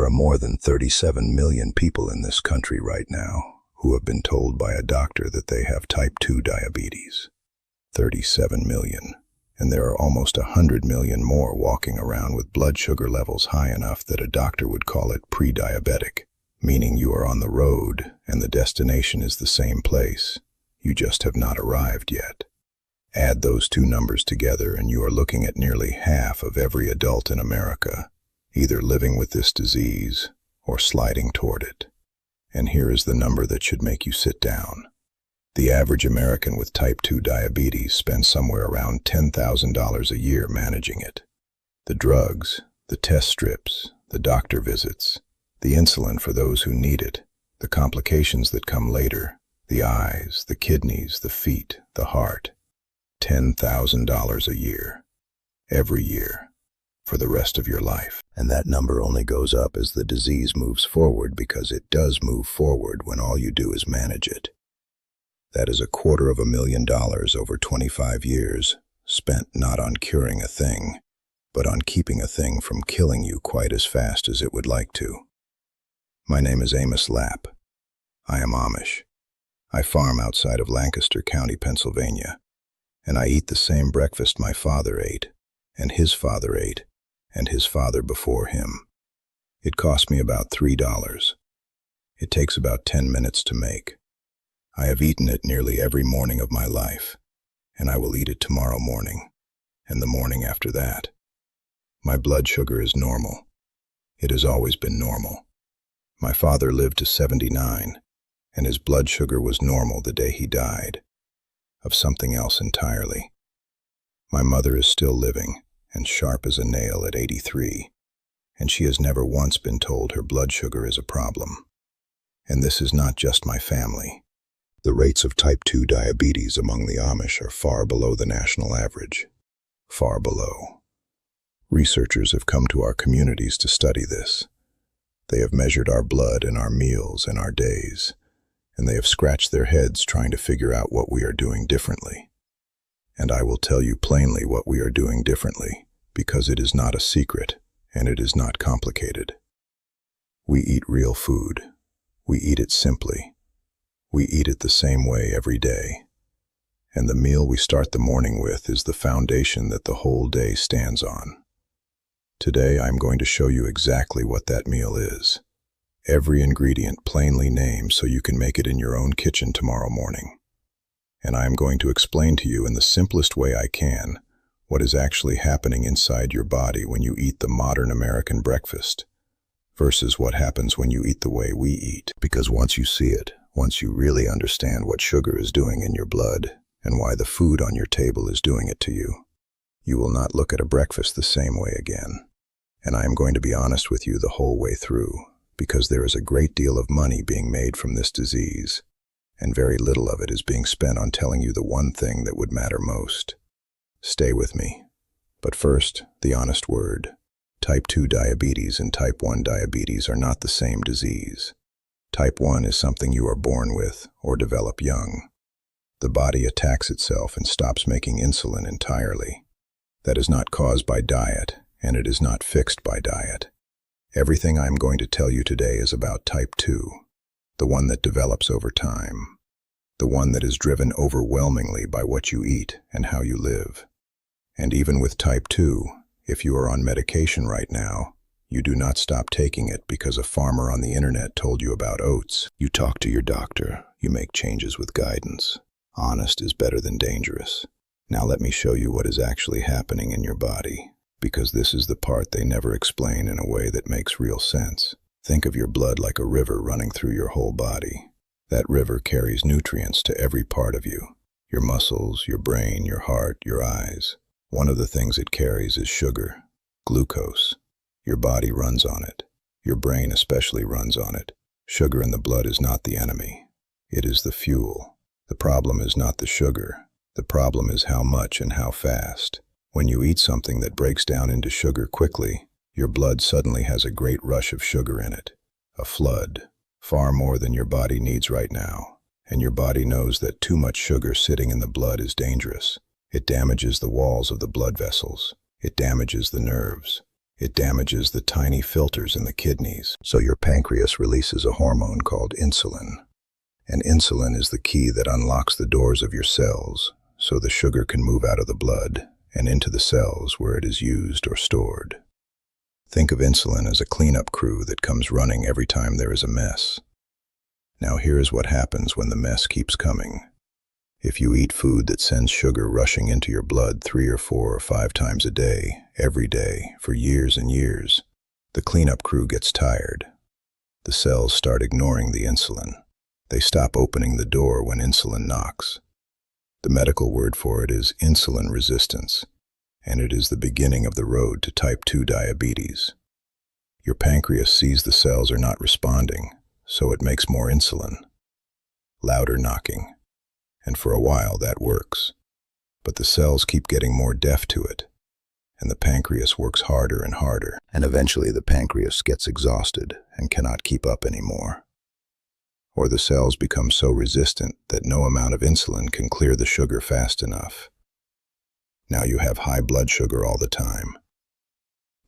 There are more than 37 million people in this country right now who have been told by a doctor that they have type 2 diabetes. 37 million. And there are almost 100 million more walking around with blood sugar levels high enough that a doctor would call it pre-diabetic, meaning you are on the road and the destination is the same place. You just have not arrived yet. Add those two numbers together and you are looking at nearly half of every adult in America, either living with this disease or sliding toward it. And here is the number that should make you sit down. The average American with type 2 diabetes spends somewhere around $10,000 a year managing it. The drugs, the test strips, the doctor visits, the insulin for those who need it, the complications that come later, the eyes, the kidneys, the feet, the heart. $10,000 a year. Every year. For the rest of your life. And that number only goes up as the disease moves forward, because it does move forward when all you do is manage it. That is $250,000 over 25 years, spent not on curing a thing, but on keeping a thing from killing you quite as fast as it would like to. My name is Amos Lapp. I am Amish. I farm outside of Lancaster County, Pennsylvania, and I eat the same breakfast my father ate, and his father ate, and his father before him. It cost me about $3. It takes about 10 minutes to make. I have eaten it nearly every morning of my life, and I will eat it tomorrow morning, and the morning after that. My blood sugar is normal. It has always been normal. My father lived to 79, and his blood sugar was normal the day he died, of something else entirely. My mother is still living, and sharp as a nail at 83, and she has never once been told her blood sugar is a problem. And this is not just my family. The rates of type 2 diabetes among the Amish are far below the national average. Far below. Researchers have come to our communities to study this. They have measured our blood and our meals and our days, and they have scratched their heads trying to figure out what we are doing differently. And I will tell you plainly what we are doing differently, because it is not a secret, and it is not complicated. We eat real food. We eat it simply. We eat it the same way every day. And the meal we start the morning with is the foundation that the whole day stands on. Today I'm going to show you exactly what that meal is. Every ingredient plainly named so you can make it in your own kitchen tomorrow morning. And I am going to explain to you in the simplest way I can what is actually happening inside your body when you eat the modern American breakfast versus what happens when you eat the way we eat. Because once you see it, once you really understand what sugar is doing in your blood and why the food on your table is doing it to you, you will not look at a breakfast the same way again. And I am going to be honest with you the whole way through, because there is a great deal of money being made from this disease, and very little of it is being spent on telling you the one thing that would matter most. Stay with me. But first, the honest word. Type 2 diabetes and type 1 diabetes are not the same disease. Type 1 is something you are born with or develop young. The body attacks itself and stops making insulin entirely. That is not caused by diet, and it is not fixed by diet. Everything I am going to tell you today is about type 2, the one that develops over time, the one that is driven overwhelmingly by what you eat and how you live. And even with type 2, if you are on medication right now, you do not stop taking it because a farmer on the internet told you about oats. You talk to your doctor. You make changes with guidance. Honest is better than dangerous. Now let me show you what is actually happening in your body, because this is the part they never explain in a way that makes real sense. Think of your blood like a river running through your whole body. That river carries nutrients to every part of you. Your muscles, your brain, your heart, your eyes. One of the things it carries is sugar, glucose. Your body runs on it. Your brain especially runs on it. Sugar in the blood is not the enemy. It is the fuel. The problem is not the sugar. The problem is how much and how fast. When you eat something that breaks down into sugar quickly, your blood suddenly has a great rush of sugar in it. A flood. Far more than your body needs right now. And your body knows that too much sugar sitting in the blood is dangerous. It damages the walls of the blood vessels. It damages the nerves. It damages the tiny filters in the kidneys, so your pancreas releases a hormone called insulin. And insulin is the key that unlocks the doors of your cells, so the sugar can move out of the blood and into the cells where it is used or stored. Think of insulin as a cleanup crew that comes running every time there is a mess. Now here's what happens when the mess keeps coming. If you eat food that sends sugar rushing into your blood 3 or 4 or 5 times a day, every day, for years and years, the cleanup crew gets tired. The cells start ignoring the insulin. They stop opening the door when insulin knocks. The medical word for it is insulin resistance, and it is the beginning of the road to type 2 diabetes. Your pancreas sees the cells are not responding, so it makes more insulin. Louder knocking. And for a while that works. But the cells keep getting more deaf to it, and the pancreas works harder and harder. And eventually the pancreas gets exhausted and cannot keep up anymore. Or the cells become so resistant that no amount of insulin can clear the sugar fast enough. Now you have high blood sugar all the time.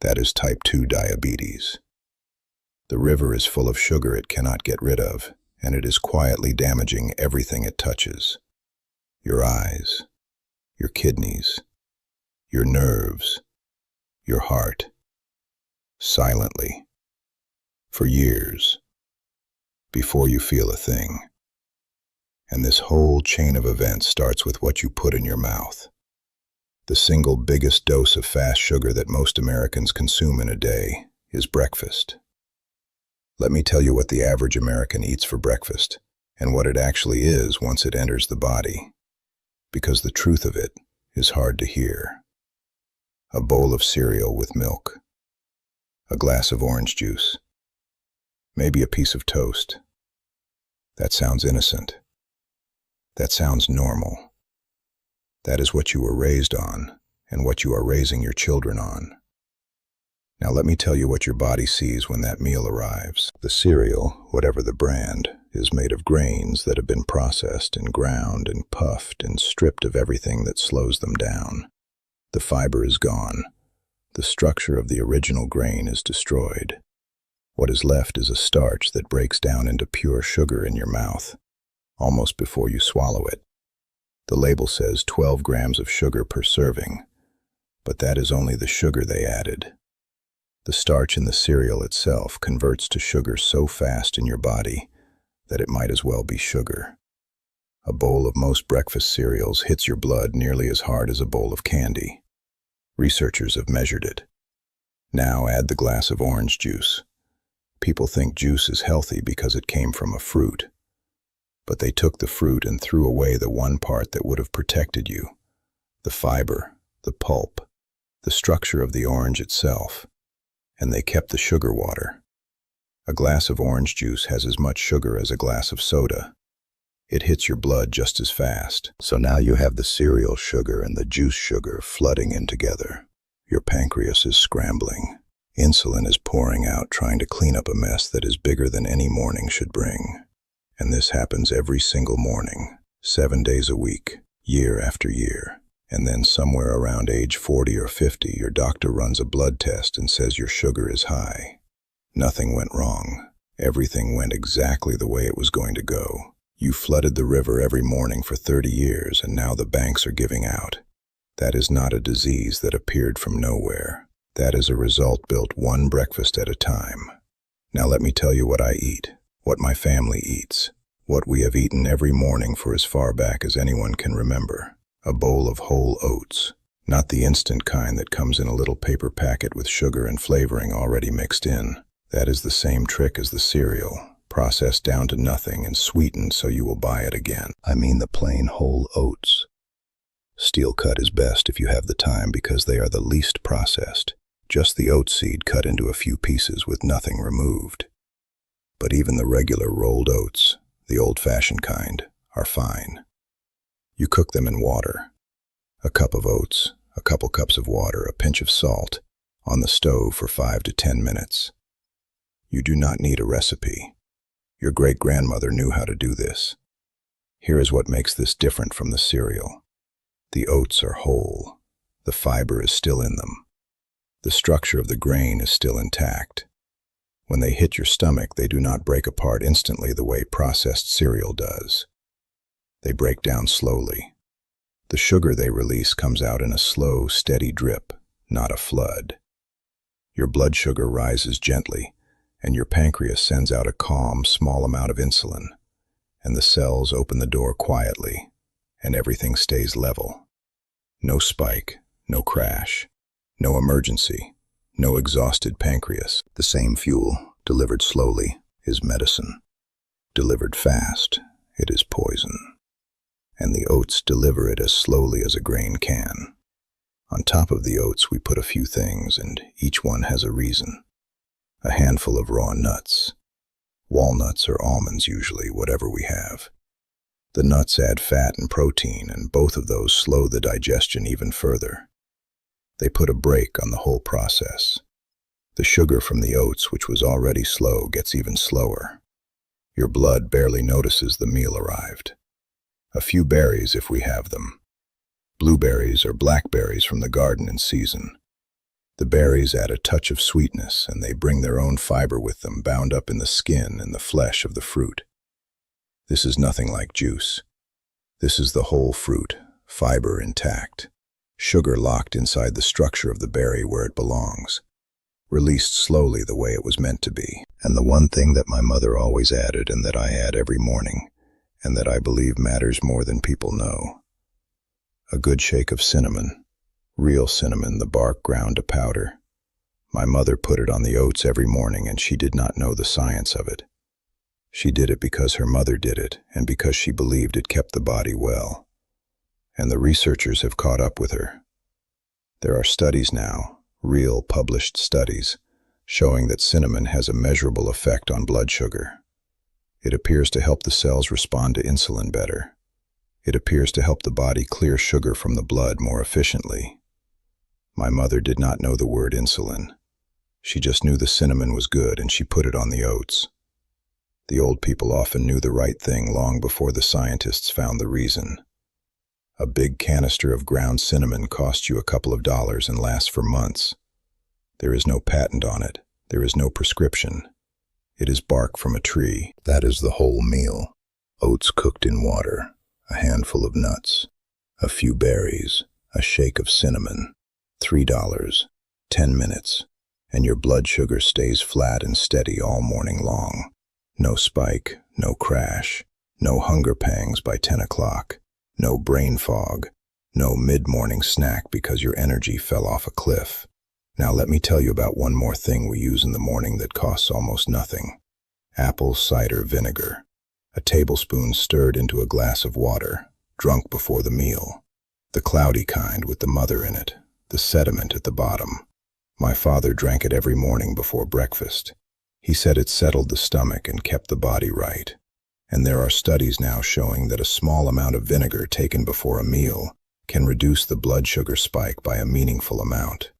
That is type 2 diabetes. The river is full of sugar it cannot get rid of, and it is quietly damaging everything it touches. Your eyes, your kidneys, your nerves, your heart. Silently. For years. Before you feel a thing. And this whole chain of events starts with what you put in your mouth. The single biggest dose of fast sugar that most Americans consume in a day is breakfast. Let me tell you what the average American eats for breakfast, and what it actually is once it enters the body, because the truth of it is hard to hear. A bowl of cereal with milk, a glass of orange juice, maybe a piece of toast. That sounds innocent. That sounds normal. That is what you were raised on, and what you are raising your children on. Now let me tell you what your body sees when that meal arrives. The cereal, whatever the brand, is made of grains that have been processed and ground and puffed and stripped of everything that slows them down. The fiber is gone. The structure of the original grain is destroyed. What is left is a starch that breaks down into pure sugar in your mouth, almost before you swallow it. The label says 12 grams of sugar per serving, but that is only the sugar they added. The starch in the cereal itself converts to sugar so fast in your body that it might as well be sugar. A bowl of most breakfast cereals hits your blood nearly as hard as a bowl of candy. Researchers have measured it. Now add the glass of orange juice. People think juice is healthy because it came from a fruit. But they took the fruit and threw away the one part that would have protected you. The fiber, the pulp, the structure of the orange itself. And they kept the sugar water. A glass of orange juice has as much sugar as a glass of soda. It hits your blood just as fast. So now you have the cereal sugar and the juice sugar flooding in together. Your pancreas is scrambling. Insulin is pouring out, trying to clean up a mess that is bigger than any morning should bring. And this happens every single morning, 7 days a week, year after year. And then somewhere around age 40 or 50, your doctor runs a blood test and says your sugar is high. Nothing went wrong. Everything went exactly the way it was going to go. You flooded the river every morning for 30 years, and now the banks are giving out. That is not a disease that appeared from nowhere. That is a result built one breakfast at a time. Now let me tell you what I eat, what my family eats, what we have eaten every morning for as far back as anyone can remember. A bowl of whole oats, not the instant kind that comes in a little paper packet with sugar and flavoring already mixed in. That is the same trick as the cereal, processed down to nothing and sweetened so you will buy it again. I mean the plain whole oats. Steel cut is best if you have the time because they are the least processed. Just the oat seed cut into a few pieces with nothing removed. But even the regular rolled oats, the old-fashioned kind, are fine. You cook them in water. A cup of oats, a couple cups of water, a pinch of salt, on the stove for 5 to 10 minutes. You do not need a recipe. Your great-grandmother knew how to do this. Here is what makes this different from the cereal. The oats are whole. The fiber is still in them. The structure of the grain is still intact. When they hit your stomach, they do not break apart instantly the way processed cereal does. They break down slowly. The sugar they release comes out in a slow, steady drip, not a flood. Your blood sugar rises gently, and your pancreas sends out a calm, small amount of insulin, and the cells open the door quietly, and everything stays level. No spike, no crash, no emergency, no exhausted pancreas. The same fuel, delivered slowly, is medicine. Delivered fast, it is poison. And the oats deliver it as slowly as a grain can. On top of the oats we put a few things, and each one has a reason. A handful of raw nuts. Walnuts or almonds usually, whatever we have. The nuts add fat and protein, and both of those slow the digestion even further. They put a brake on the whole process. The sugar from the oats, which was already slow, gets even slower. Your blood barely notices the meal arrived. A few berries if we have them. Blueberries or blackberries from the garden in season. The berries add a touch of sweetness, and they bring their own fiber with them, bound up in the skin and the flesh of the fruit. This is nothing like juice. This is the whole fruit, fiber intact. Sugar locked inside the structure of the berry where it belongs. Released slowly the way it was meant to be. And the one thing that my mother always added, and that I add every morning, and that I believe matters more than people know. A good shake of cinnamon. Real cinnamon, the bark ground to powder. My mother put it on the oats every morning, and she did not know the science of it. She did it because her mother did it, and because she believed it kept the body well. And the researchers have caught up with her. There are studies now, real published studies, showing that cinnamon has a measurable effect on blood sugar. It appears to help the cells respond to insulin better. It appears to help the body clear sugar from the blood more efficiently. My mother did not know the word insulin. She just knew the cinnamon was good, and she put it on the oats. The old people often knew the right thing long before the scientists found the reason. A big canister of ground cinnamon costs you a couple of dollars and lasts for months. There is no patent on it. There is no prescription. It is bark from a tree. That is the whole meal. Oats cooked in water, a handful of nuts, a few berries, a shake of cinnamon. $3, 10 minutes, and your blood sugar stays flat and steady all morning long. No spike, no crash, no hunger pangs by 10 o'clock, no brain fog, no mid-morning snack because your energy fell off a cliff. Now let me tell you about one more thing we use in the morning that costs almost nothing. Apple cider vinegar. A tablespoon stirred into a glass of water, drunk before the meal. The cloudy kind with the mother in it, the sediment at the bottom. My father drank it every morning before breakfast. He said it settled the stomach and kept the body right. And there are studies now showing that a small amount of vinegar taken before a meal can reduce the blood sugar spike by a meaningful amount.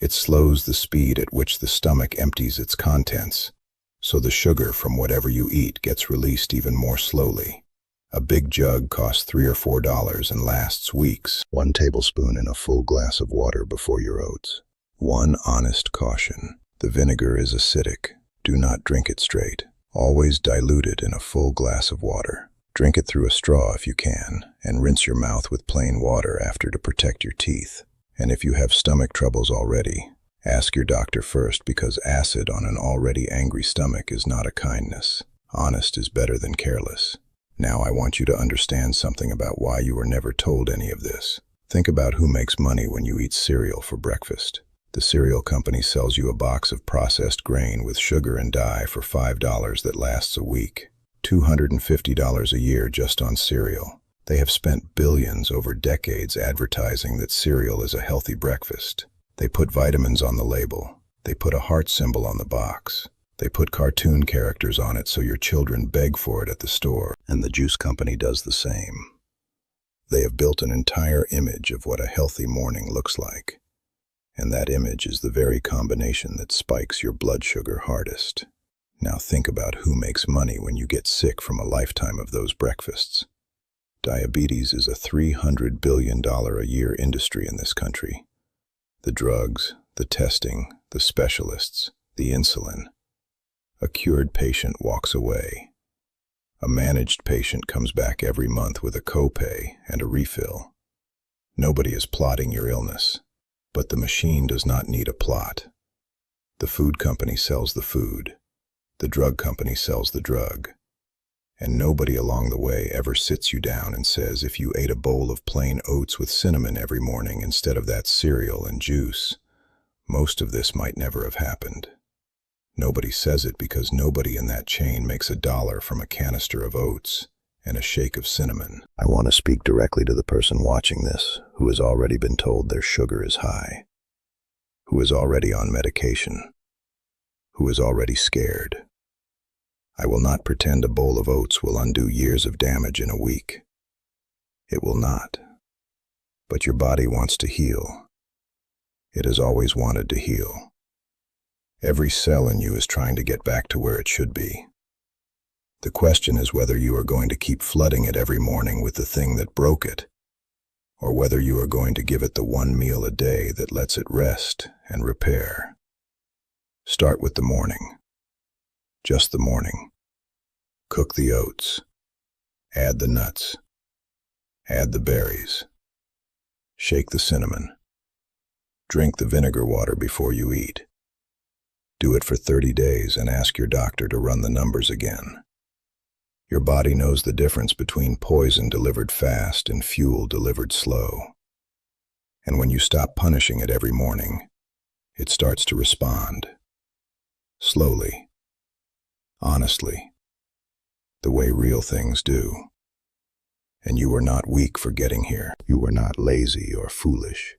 It slows the speed at which the stomach empties its contents, so the sugar from whatever you eat gets released even more slowly. A big jug costs $3 or $4 and lasts weeks. 1 tablespoon in a full glass of water before your oats. One honest caution. The vinegar is acidic. Do not drink it straight. Always dilute it in a full glass of water. Drink it through a straw if you can, and rinse your mouth with plain water after to protect your teeth. And if you have stomach troubles already, ask your doctor first, because acid on an already angry stomach is not a kindness. Honest is better than careless. Now I want you to understand something about why you were never told any of this. Think about who makes money when you eat cereal for breakfast. The cereal company sells you a box of processed grain with sugar and dye for $5 that lasts a week. $250 a year just on cereal. They have spent billions over decades advertising that cereal is a healthy breakfast. They put vitamins on the label. They put a heart symbol on the box. They put cartoon characters on it so your children beg for it at the store. And the juice company does the same. They have built an entire image of what a healthy morning looks like. And that image is the very combination that spikes your blood sugar hardest. Now think about who makes money when you get sick from a lifetime of those breakfasts. Diabetes is a $300 billion a year industry in this country. The drugs, the testing, the specialists, the insulin. A cured patient walks away. A managed patient comes back every month with a copay and a refill. Nobody is plotting your illness, but the machine does not need a plot. The food company sells the food. The drug company sells the drug. And nobody along the way ever sits you down and says, if you ate a bowl of plain oats with cinnamon every morning instead of that cereal and juice, most of this might never have happened. Nobody says it because nobody in that chain makes $1 from a canister of oats and a shake of cinnamon. I want to speak directly to the person watching this who has already been told their sugar is high, who is already on medication, who is already scared. I will not pretend a bowl of oats will undo years of damage in a week. It will not. But your body wants to heal. It has always wanted to heal. Every cell in you is trying to get back to where it should be. The question is whether you are going to keep flooding it every morning with the thing that broke it, or whether you are going to give it the one meal a day that lets it rest and repair. Start with the morning. Just the morning. Cook the oats. Add the nuts. Add the berries. Shake the cinnamon. Drink the vinegar water before you eat. Do it for 30 days and ask your doctor to run the numbers again. Your body knows the difference between poison delivered fast and fuel delivered slow. And when you stop punishing it every morning, it starts to respond. Slowly. Honestly. The way real things do. And you were not weak for getting here. You were not lazy or foolish.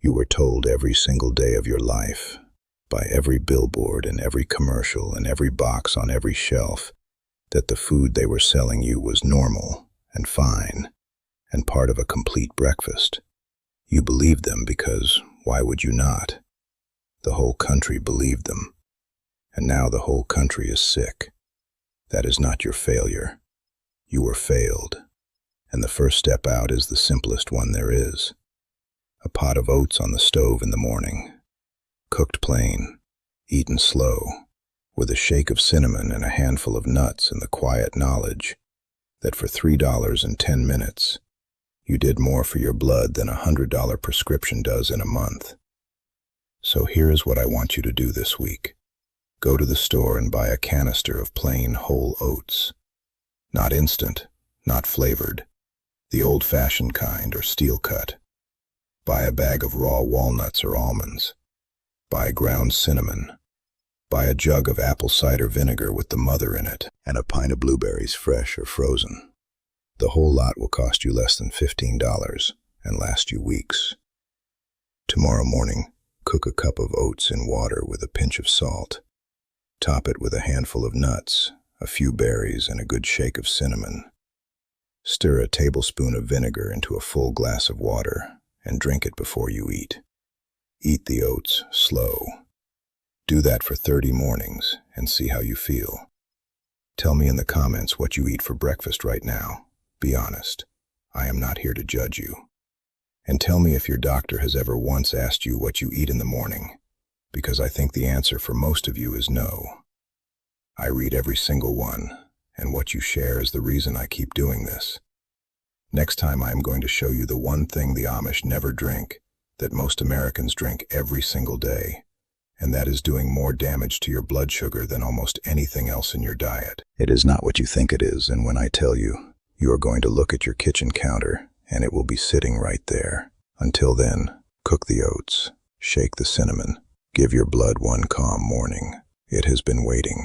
You were told every single day of your life, by every billboard and every commercial and every box on every shelf, that the food they were selling you was normal and fine and part of a complete breakfast. You believed them because why would you not? The whole country believed them. And now the whole country is sick. That is not your failure. You were failed. And the first step out is the simplest one there is. A pot of oats on the stove in the morning. Cooked plain, eaten slow, with a shake of cinnamon and a handful of nuts and the quiet knowledge that for $3.10, you did more for your blood than a $100 prescription does in a month. So here is what I want you to do this week. Go to the store and buy a canister of plain whole oats. Not instant, not flavored, the old-fashioned kind or steel cut. Buy a bag of raw walnuts or almonds. Buy ground cinnamon. Buy a jug of apple cider vinegar with the mother in it, and a pint of blueberries, fresh or frozen. The whole lot will cost you less than $15 and last you weeks. Tomorrow morning, cook a cup of oats in water with a pinch of salt. Top it with a handful of nuts, a few berries, and a good shake of cinnamon. Stir a tablespoon of vinegar into a full glass of water and drink it before you eat. Eat the oats slow. Do that for 30 mornings and see how you feel. Tell me in the comments what you eat for breakfast right now. Be honest. I am not here to judge you. And tell me if your doctor has ever once asked you what you eat in the morning, because I think the answer for most of you is no. I read every single one, and what you share is the reason I keep doing this. Next time I am going to show you the one thing the Amish never drink, that most Americans drink every single day, and that is doing more damage to your blood sugar than almost anything else in your diet. It is not what you think it is, and when I tell you, you are going to look at your kitchen counter, and it will be sitting right there. Until then, cook the oats, shake the cinnamon, give your blood one calm morning. It has been waiting.